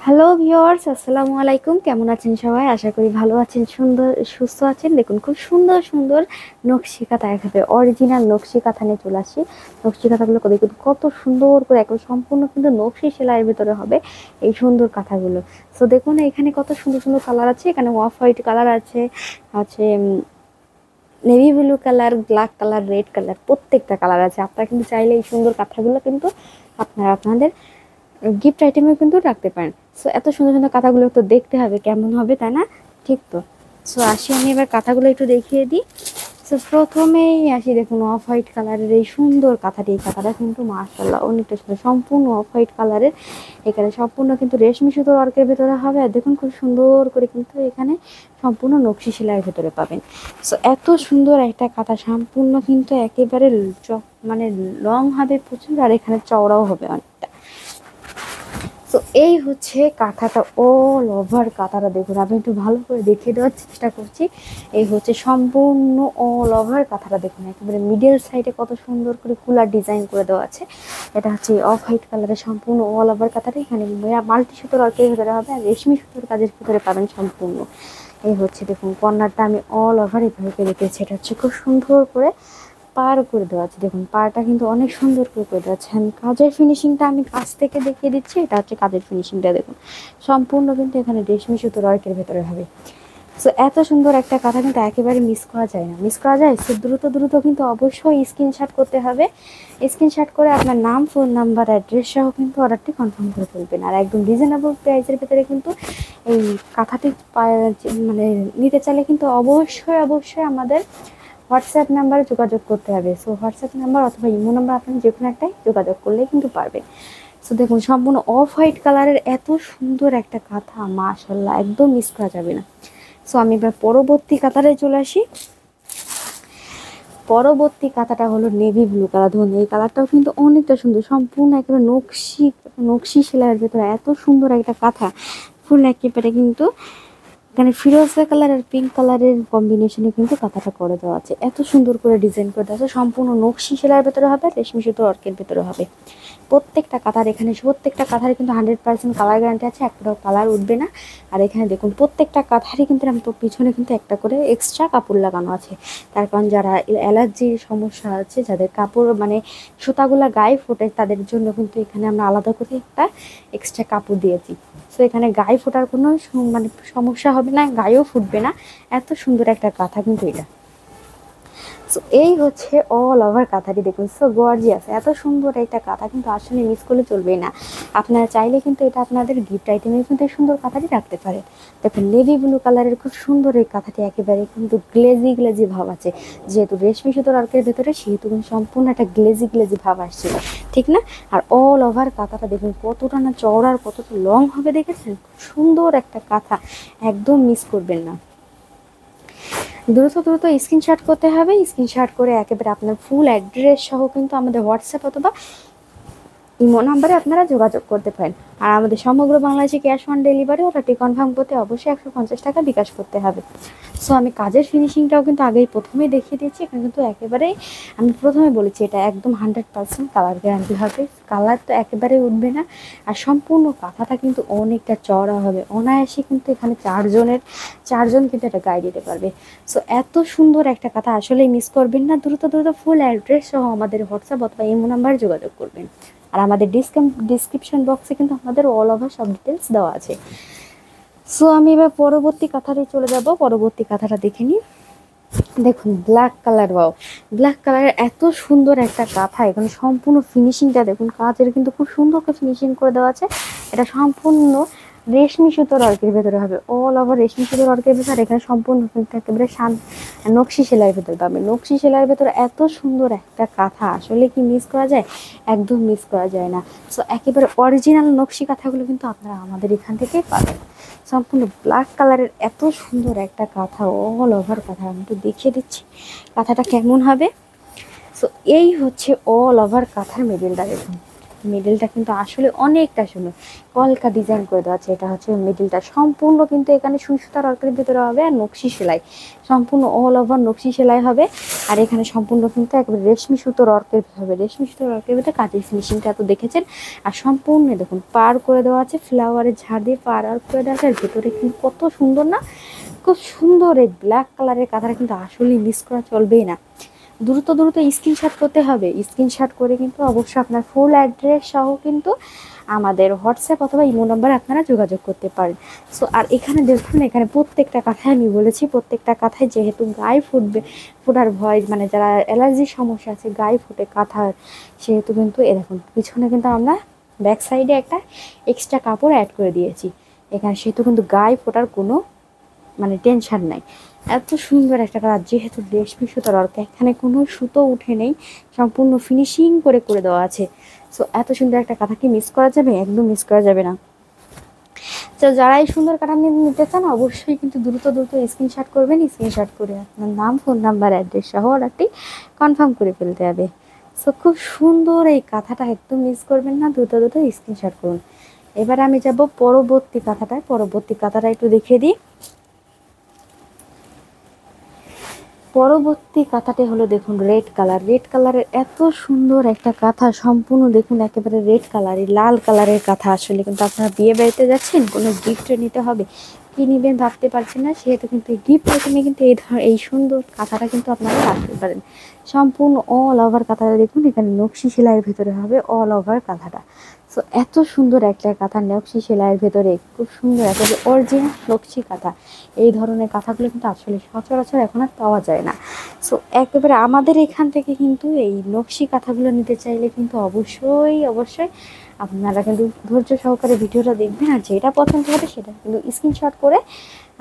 Hello viewers, আসসালামু আলাইকুম। কেমন আছেন সবাই? আশা করি ভালো আছেন, সুন্দর সুস্থ আছেন। দেখুন খুব সুন্দর সুন্দর নকশি কাঁথা, একেবারে অরিজিনাল নকশি কাঁথা নিয়ে চলে আসি। নকশি কাঁথাগুলো দেখুন কত সুন্দর করে, একদম সম্পূর্ণ কিন্তু নকশি সেলাইয়ের ভিতরে হবে এই সুন্দর কাঁথাগুলো। সো দেখুন এখানে কত সুন্দর সুন্দর কালার আছে। এখানে অফ হোয়াইট কালার আছে, আছে navy blue colour, black colour, red colour, প্রত্যেকটা কালার আছে। আপনারা কিন্তু চাইলে এই সুন্দর কাঁথাগুলো কিন্তু আপনারা আপনাদের গিফট আইটেমে কিন্তু রাখতে পারেন। সো এত সুন্দর সুন্দর কাঁথাগুলো তো দেখতে হবে কেমন হবে, তাই না? ঠিক তো। সো আসি আমি এবার কাঁথাগুলো একটু দেখিয়ে দিই। সো প্রথমেই আসি, দেখুন অফ হোয়াইট কালারের এই সুন্দর কাঁথাটি। এই কাঁথাটা কিন্তু মাশাআল্লাহ অনেকটা সুন্দর, সম্পূর্ণ অফ হোয়াইট কালারের। এখানে সম্পূর্ণ কিন্তু রেশমি সুতোর ওয়ার্কের ভেতরে হবে। আর দেখুন খুব সুন্দর করে কিন্তু এখানে সম্পূর্ণ নকশি সেলাইয়ের ভেতরে পাবেন। সো এত সুন্দর একটা কাঁথা, সম্পূর্ণ কিন্তু একেবারে মানে লং হবে প্রচুর, আর এখানে চওড়াও হবে অনেকটা। তো এই হচ্ছে কাঁথাটা, অল ওভার কাঁথাটা। দেখুন আমি একটু ভালো করে দেখিয়ে দেওয়ার চেষ্টা করছি। এই হচ্ছে সম্পূর্ণ অল ওভার কাঁথাটা। দেখুন একেবারে মিডল সাইডে কত সুন্দর করে কুলার ডিজাইন করে দেওয়া আছে। এটা হচ্ছে অফ হোয়াইট কালারের সম্পূর্ণ অল ওভার কাঁথাটা। এখানে মাল্টি সুতোর অর্কের ভেতরে হবে, আর রেশমি সুতোর কাজের ভিতরে পাবেন সম্পূর্ণ। এই হচ্ছে দেখুন কর্নারটা আমি অল ওভার এভাবে রেখেছি। এটা হচ্ছে খুব সুন্দর করে পার করে দেওয়া আছে। দেখুন পাড়টা কিন্তু অনেক সুন্দর করে দেওয়া আছে। আমি কাজের ফিনিশিংটা আমি কাছ থেকে দেখিয়ে দিচ্ছি। এটা হচ্ছে কাজের ফিনিশিংটা। দেখুন সম্পূর্ণ কিন্তু এখানে রেশমি সুতোর ওয়ার্কের ভেতরে হবে। সো এত সুন্দর একটা কাঁথা কিন্তু একেবারে মিস করা যায় না। মিস করা যায় সো দ্রুত দ্রুত কিন্তু অবশ্যই স্ক্রিনশট করতে হবে। স্ক্রিনশট করে আপনার নাম, ফোন নাম্বার, অ্যাড্রেস সহ কিন্তু অর্ডারটি কনফার্ম করে ফেলবেন। আর একদম রিজনেবল প্রাইসের ভেতরে কিন্তু এই কাঁথাটি মানে নিতে চাইলে কিন্তু অবশ্যই আমাদের হোয়াটসঅ্যাপ নাম্বারে যোগাযোগ করতে হবে। সো হোয়াটসঅ্যাপ নাম্বার অথবা ইমো নাম্বার, আপনারা যে কোনো একটাই যোগাযোগ করলেই কিন্তু পারবেন। সো দেখুন সম্পূর্ণ অফ হোয়াইট কালারের এত সুন্দর একটা কাঁথা, মাশাআল্লাহ একদম মিস করা যাবে না। সো আমি এবার পরবর্তী কাতারে চলে আসি। পরবর্তী কাঁথাটা হলো নেভি ব্লু কালার। ধরুন এই কালারটাও কিন্তু অনেকটা সুন্দর, সম্পূর্ণ একেবারে নকশি সেলাইয়ের ভেতরে এত সুন্দর একটা কাঁথা। ফুল একেবারে কিন্তু এখানে ফিরোজা কালার আর পিঙ্ক কালারের কম্বিনেশনে কিন্তু কাঁথাটা করে দেওয়া আছে। এত সুন্দর করে ডিজাইন করে দেওয়া আছে। সম্পূর্ণ নকশি সেলাইয়ের ভেতরে হবে, রেশমি সুতো অর্কের ভেতরে হবে প্রত্যেকটা কাঁথার। এখানে প্রত্যেকটা কাঁথারে কিন্তু 100% কালার গ্যারান্টি আছে, একটাও কালার উঠবে না। আর এখানে দেখুন প্রত্যেকটা কাঁথারই কিন্তু পিছনে কিন্তু একটা করে এক্সট্রা কাপড় লাগানো আছে। তার কারণ যারা অ্যালার্জির সমস্যা আছে, যাদের কাপড় মানে সুতাগুলা গায়ে ফোটে, তাদের জন্য কিন্তু এখানে আমরা আলাদা করে একটা এক্সট্রা কাপড় দিয়েছি। সো এখানে গায়ে ফোটার কোনো মানে সমস্যা হবে না, গায়েও ফুটবে না। এত সুন্দর একটা কাঁথা কিন্তু এটা। সো এই হচ্ছে অল ওভার কাঁথাটি। দেখুন সো গর্জিয়াস, এত সুন্দর একটা কাঁথা কিন্তু আসলে মিস করলে চলবেই না। আপনারা চাইলে কিন্তু এটা আপনাদের গিফট আইটেমে কিন্তু এই সুন্দর কাঁথাটি রাখতে পারেন। দেখুন নেভি ব্লু কালারের খুব সুন্দর এই কাঁথাটি, একেবারে কিন্তু গ্লেজি ভাব আছে। যেহেতু রেশমি সুতোর আর্কের ভেতরে, সেহেতু কিন্তু সম্পূর্ণ একটা গ্লেজি ভাব আসছিল, ঠিক না? আর অল ওভার কাঁথাটা দেখুন কতটা না চওড়ার, কতটা লং হবে দেখেছেন? সুন্দর একটা কাঁথা, একদম মিস করবেন না। দ্রুত স্ক্রিনশট করতে হবে। স্ক্রিনশট করে একেবারে আপনার ফুল অ্যাড্রেস সহ কিন্তু আমাদের হোয়াটসঅ্যাপ অথবা ইমো নাম্বারে আপনারা যোগাযোগ করতে পারেন। আর আমাদের সমগ্র বাংলাদেশে ক্যাশ অন ডেলিভারি, অর্ডারটি কনফার্ম করতে অবশ্যই 150 টাকা বিকাশ করতে হবে। সো আমি কাজের ফিনিশিংটাও কিন্তু প্রথমেই দেখিয়ে দিয়েছি। এখানে কিন্তু একেবারেই আমি প্রথমে বলেছি এটা একদম 100% কালার গ্যারান্টি হবে, কালার তো একেবারেই উঠবে না। আর সম্পূর্ণ কাঁথাটা কিন্তু অনেকটা চওড়া হবে, অনায়াসে কিন্তু এখানে চারজন কিন্তু এটা গায়ে দিতে পারবে। সো এত সুন্দর একটা কাঁথা আসলেই মিস করবেন না। দ্রুত ফুল অ্যাড্রেস সহ আমাদের হোয়াটসঅ্যাপ অথবা ইমো নাম্বারে যোগাযোগ করবেন। আর আমাদের ডিসক্রিপশন বক্সে কিন্তু আমাদের অল ওভার সব ডিটেলস দেওয়া আছে। সো আমি এবার পরবর্তী কাঁথাতে চলে যাব। পরবর্তী কাঁথাটা দেখে নিই। দেখুন ব্ল্যাক কালার, ওয়াও ব্ল্যাক কালারের এত সুন্দর একটা কাঁথা। এখানে সম্পূর্ণ ফিনিশিংটা দেখুন, কাজের কিন্তু খুব সুন্দর করে ফিনিশিং করে দেওয়া আছে। এটা সম্পূর্ণ রেশমি সুতোর অর্কের ভেতরে হবে, অল ওভার রেশমি সুতোর অর্কের ভেতরে। এখানে সম্পূর্ণ একেবারে নকশি সেলাইয়ের ভেতরে পাবে। নকশি সেলাইয়ের ভেতরে এত সুন্দর একটা কাঁথা আসলে কি মিস করা যায়? একদম মিস করা যায় না। সো একেবারে অরিজিনাল নকশি কাঁথাগুলো কিন্তু আপনারা আমাদের এখান থেকেই পাবেন। সম্পূর্ণ ব্ল্যাক কালারের এত সুন্দর একটা কাঁথা, অল ওভার কাঁথা। আমি একটু দেখিয়ে দিচ্ছি কাঁথাটা কেমন হবে। সো এই হচ্ছে অল ওভার কাঁথার মেডেলটা। দেখুন মিডলটা কিন্তু আসলে অনেকটা সুন্দর, কলকা ডিজাইন করে দেওয়া আছে। এটা হচ্ছে মিডলটা, সম্পূর্ণ কিন্তু এখানে সুই সুতার ওয়ার্কের ভিতরে হবে আর নকশি সেলাই, সম্পূর্ণ অল ওভার নকশি সেলাই হবে। আর এখানে সম্পূর্ণ কিন্তু একবারে রেশমি সুতোর ওয়ার্কের হবে, রেশমি সুতোর ওয়ার্কের ভিতরে কাজের ফিনিশিংটা তো দেখেছেন। আর সম্পূর্ণ দেখুন পার করে দেওয়া আছে, ফ্লাওয়ারের ঝাড় দিয়ে পার আর করে দেওয়া আছে। আর ভেতরে কিন্তু কত সুন্দর না, খুব সুন্দর। এই ব্ল্যাক কালারের কাঁথাটা কিন্তু আসলেই মিস করা চলবেই না। দ্রুত দ্রুত স্ক্রিনশট করতে হবে, স্ক্রিনশট করে কিন্তু অবশ্যই আপনার ফুল অ্যাড্রেস সহ কিন্তু আমাদের হোয়াটসঅ্যাপ অথবা ইমো নাম্বারে আপনারা যোগাযোগ করতে পারেন। সো আর এখানে দেখুন, এখানে প্রত্যেকটা কথায় আমি বলেছি, প্রত্যেকটা কথায় যেহেতু গায়ে ফুটবে, ফোটার ভয়, মানে যারা অ্যালার্জির সমস্যা আছে গায়ে ফুটে কাঁথার, সেহেতু কিন্তু এ দেখুন পিছনে কিন্তু আমরা ব্যাক সাইডে একটা এক্সট্রা কাপড় অ্যাড করে দিয়েছি এখানে, সেহেতু কিন্তু গায়ে ফোটার কোনো মানে টেনশন নাই। এত সুন্দর একটা কালার, যেহেতু রেশমি সুতোর ওয়ার্ক, এখানে কোনো সুতো উঠে নেই, সম্পূর্ণ ফিনিশিং করে করে দেওয়া আছে। সো এত সুন্দর একটা কাঁথা কি মিস করা যাবে? একদম মিস করা যাবে না। তো যারা এই সুন্দর কাঁথা নিতে চান অবশ্যই কিন্তু দ্রুত দ্রুত স্ক্রিনশট করবেন, স্ক্রিনশট করে আপনার নাম, ফোন নাম্বার, অ্যাড্রেস সহ অর্ডারটি কনফার্ম করে ফেলতে হবে। সো খুব সুন্দর এই কাঁথাটা, একদম মিস করবেন না, দ্রুত দ্রুত স্ক্রিনশট করুন। এবার আমি যাব পরবর্তী কাঁথাটায়, পরবর্তী কাঁথাটা একটু দেখিয়ে দিই। পরবর্তী কাঁথাটি হলো দেখুন রেড কালার, রেড কালারের এত সুন্দর একটা কাঁথা, সম্পূর্ণ দেখুন একেবারে রেড কালারের, লাল কালারের কাঁথা। আসলে কিন্তু আপনারা বিয়ে বাড়িতে যাচ্ছেন, কোনো গিফট নিতে হবে, কী নেবেন ভাবতে পারছেন না, সেহেতু কিন্তু গিফট আইটেমে কিন্তু এই সুন্দর কাঁথাটা কিন্তু আপনারা রাখতে পারেন। সম্পূর্ণ অল ওভার কাঁথাটা দেখুন, এখানে নকশি সেলাইয়ের ভিতরে হবে অল ওভার কাঁথাটা। সো এত সুন্দর একটা কাঁথা নকশি সেলাইয়ের ভেতরে, খুব সুন্দর একটা অরিজিনাল নকশি কাঁথা। এই ধরনের কাঁথাগুলো কিন্তু আসলে সচরাচর এখন আর পাওয়া যায় না। সো একেবারে আমাদের এখান থেকে কিন্তু এই নকশি কাঁথাগুলো নিতে চাইলে কিন্তু অবশ্যই অবশ্যই আপনারা কিন্তু ধৈর্য সহকারে ভিডিওটা দেখবেন, আর যেটা পছন্দ হবে সেটা কিন্তু স্ক্রিনশট করে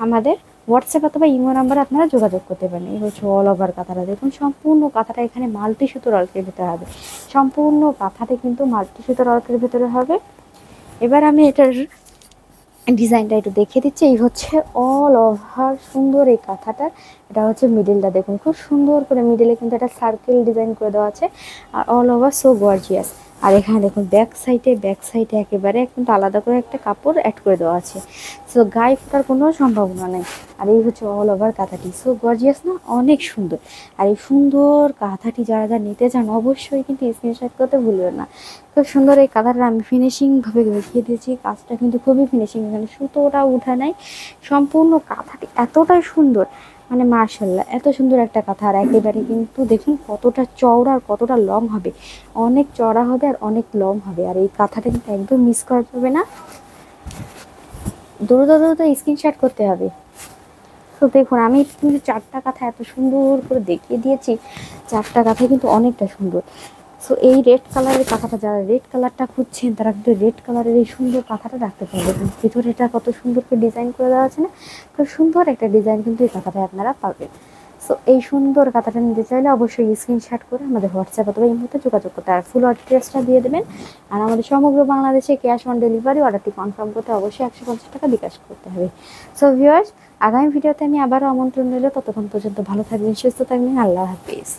আমাদের হোয়াটসঅ্যাপ অথবা ইমো নাম্বারে আপনারা যোগাযোগ করতে পারেন। এই হচ্ছে অল ওভার কাঁথাটা, দেখুন সম্পূর্ণ কাঁথাটা এখানে মাল্টি সুতোর ওয়ার্কের ভিতরে হবে, সম্পূর্ণ কাঁথাতে কিন্তু মাল্টি সুতোর ওয়ার্কের ভিতরে হবে। এবার আমি এটার ডিজাইনটা একটু দেখিয়ে দিচ্ছি। এই হচ্ছে অল ওভার সুন্দর এই কাঁথাটা, এটা হচ্ছে মিডিলটা দেখুন, খুব সুন্দর করে মিডিলে কিন্তু একটা সার্কেল ডিজাইন করে দেওয়া আছে, আর অল ওভার সো গর্জিয়াস। আর এখানে দেখুন ব্যাক সাইডে একেবারে কিন্তু আলাদা করে একটা কাপড় অ্যাড করে দেওয়া আছে। সো গায়ে ফোটার কোনো সম্ভাবনা নেই। আর এই হচ্ছে অল ওভার কাঁথাটি, সো গর্জিয়াস না, অনেক সুন্দর। আর এই সুন্দর কাঁথাটি যারা যারা নিতে চান অবশ্যই কিন্তু স্ক্রিনশট করতে ভুলবেন না। খুব সুন্দর এই কাঁথাটা আমি ফিনিশিংভাবে দেখিয়ে দিয়েছি, কাজটা কিন্তু খুবই ফিনিশিং, এখানে সুতোটা উঠে নাই, সম্পূর্ণ কাঁথাটি এতটাই সুন্দর, মানে মার্শাল্লাহ এত সুন্দর একটা কাঁথা। আর একেবারে কিন্তু দেখুন কতটা চওড়া আর কতটা লং হবে, অনেক চওড়া হবে আর অনেক লং হবে। আর এই কাঁথাটা কিন্তু একদম মিস করা যাবে না, দ্রুত দ্রুত স্ক্রিনশট করতে হবে। তো দেখুন আমি কিন্তু চারটা কাঁথা এত সুন্দর করে দেখিয়ে দিয়েছি, চারটা কাঁথা কিন্তু অনেকটা সুন্দর। সো এই রেড কালারের কাঁথাটা, যারা রেড কালারটা খুঁজছেন তারা কিন্তু রেড কালারের এই সুন্দর কাঁথাটা রাখতে পারবেন। ভিতরে এটা কত সুন্দর করে ডিজাইন করে দেওয়া আছে না, খুব সুন্দর একটা ডিজাইন কিন্তু এই কাঁথাটায় আপনারা পাবেন। সো এই সুন্দর কাঁথাটা নিতে চাইলে অবশ্যই স্ক্রিনশট করে আমাদের হোয়াটসঅ্যাপ অথবা ইমোতে যোগাযোগ করতে, আর ফুল অ্যাড্রেসটা দিয়ে দেবেন। আর আমাদের সমগ্র বাংলাদেশে ক্যাশ অন ডেলিভারি, অর্ডারটি কনফার্ম করতে অবশ্যই 150 টাকা বিকাশ করতে হবে। সো ভিউয়ার্স, আগামী ভিডিওতে আমি আবারও আমন্ত্রণ রইল, ততক্ষণ পর্যন্ত ভালো থাকবেন, সুস্থ থাকবেন, আল্লাহ হাফিজ।